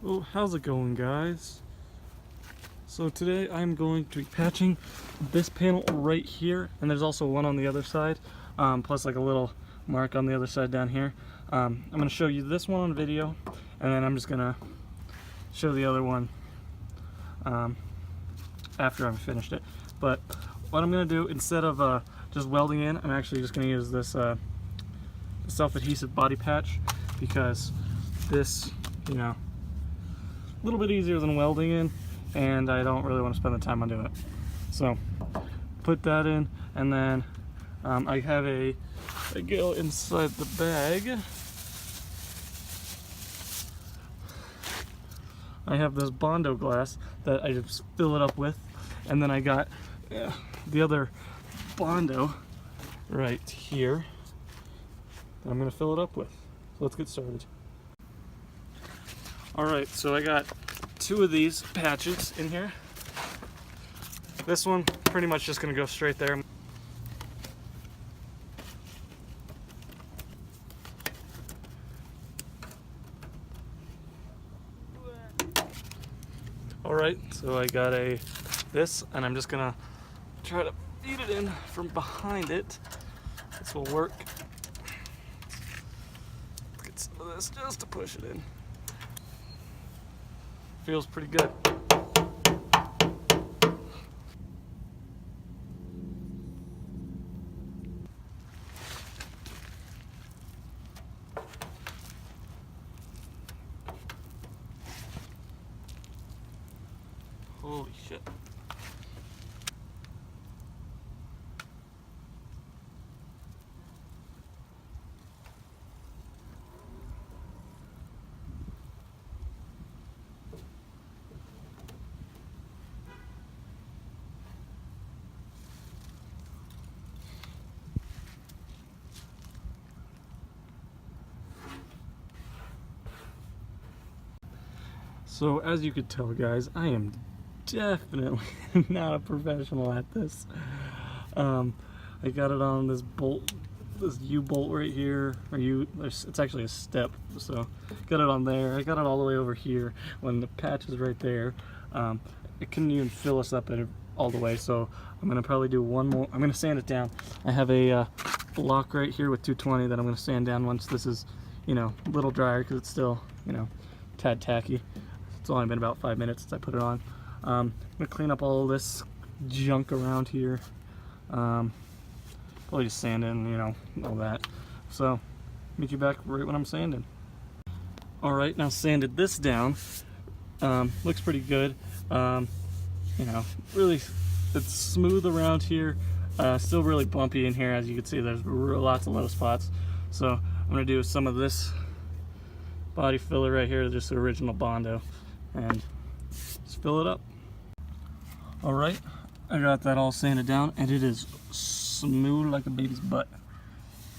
Well, how's it going, guys? So today I'm going to be patching this panel right here, and there's also one on the other side, plus like a little mark on the other side down here. I'm going to show you this one on video, and then I'm just going to show the other one after I've finished it. But what I'm going to do, instead of just welding in, I'm actually just going to use this self-adhesive body patch, because this, you know, a little bit easier than welding in, and I don't really want to spend the time on doing it. So put that in, and then I have a go inside the bag. I have this Bondo glass that I just fill it up with, and then I got the other Bondo right here that I'm going to fill it up with. So let's get started. Alright, so I got two of these patches in here. This one pretty much just going to go straight there. Alright, so I got this, and I'm just going to try to feed it in from behind it. This will work. Let's get some of this just to push it in. Feels pretty good. Holy shit. So as you could tell, guys, I am definitely not a professional at this. I got it on this bolt, this U-bolt right here, or it's actually a step, so got it on there. I got it all the way over here when the patch is right there. It couldn't even fill us up all the way, so I'm gonna probably do one more. I'm gonna sand it down. I have a block right here with 220 that I'm gonna sand down once this is, you know, a little drier, because it's still, you know, tad tacky. It's only been about 5 minutes since I put it on. I'm gonna clean up all this junk around here. Probably just sand in, you know, all that. So, meet you back right when I'm sanding. Alright, now sanded this down. Looks pretty good. You know, really, it's smooth around here. Still really bumpy in here, as you can see. There's lots of low spots. So, I'm gonna do some of this body filler right here, just the original Bondo, and just fill it up. Alright, I got that all sanded down, and it is smooth like a baby's butt.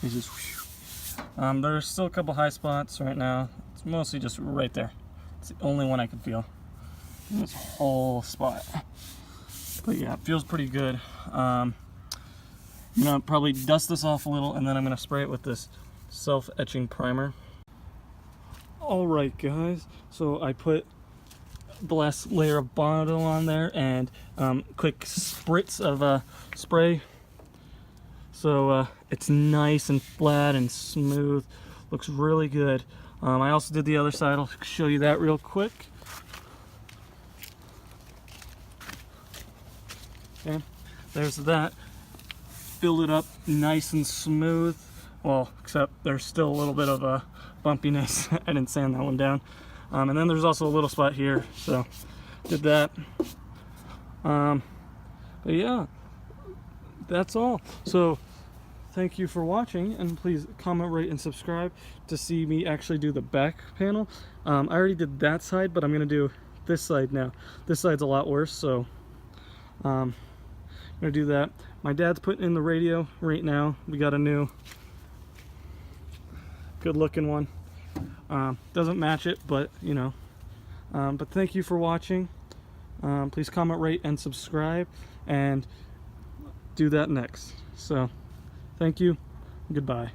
It's just whew. There's still a couple high spots right now. It's mostly just right there. It's the only one I can feel in this whole spot. But yeah, it feels pretty good. I'm gonna probably dust this off a little, and then I'm gonna spray it with this self-etching primer. Alright, guys, so I put the last layer of Bondo on there, and quick spritz of spray, so it's nice and flat and smooth. Looks really good. I also did the other side. I'll show you that real quick. Okay, there's that. Filled it up nice and smooth. Well, except there's still a little bit of a bumpiness. I didn't sand that one down. And then there's also a little spot here, so did that. But yeah, that's all. So thank you for watching, and please comment, rate, and subscribe to see me actually do the back panel. I already did that side, but I'm gonna do this side now. This side's a lot worse, so I'm gonna do that. My dad's putting in the radio right now. We got a new good looking one. Doesn't match it, but you know. But thank you for watching. Please comment, rate, and subscribe, and do that next. So thank you. Goodbye.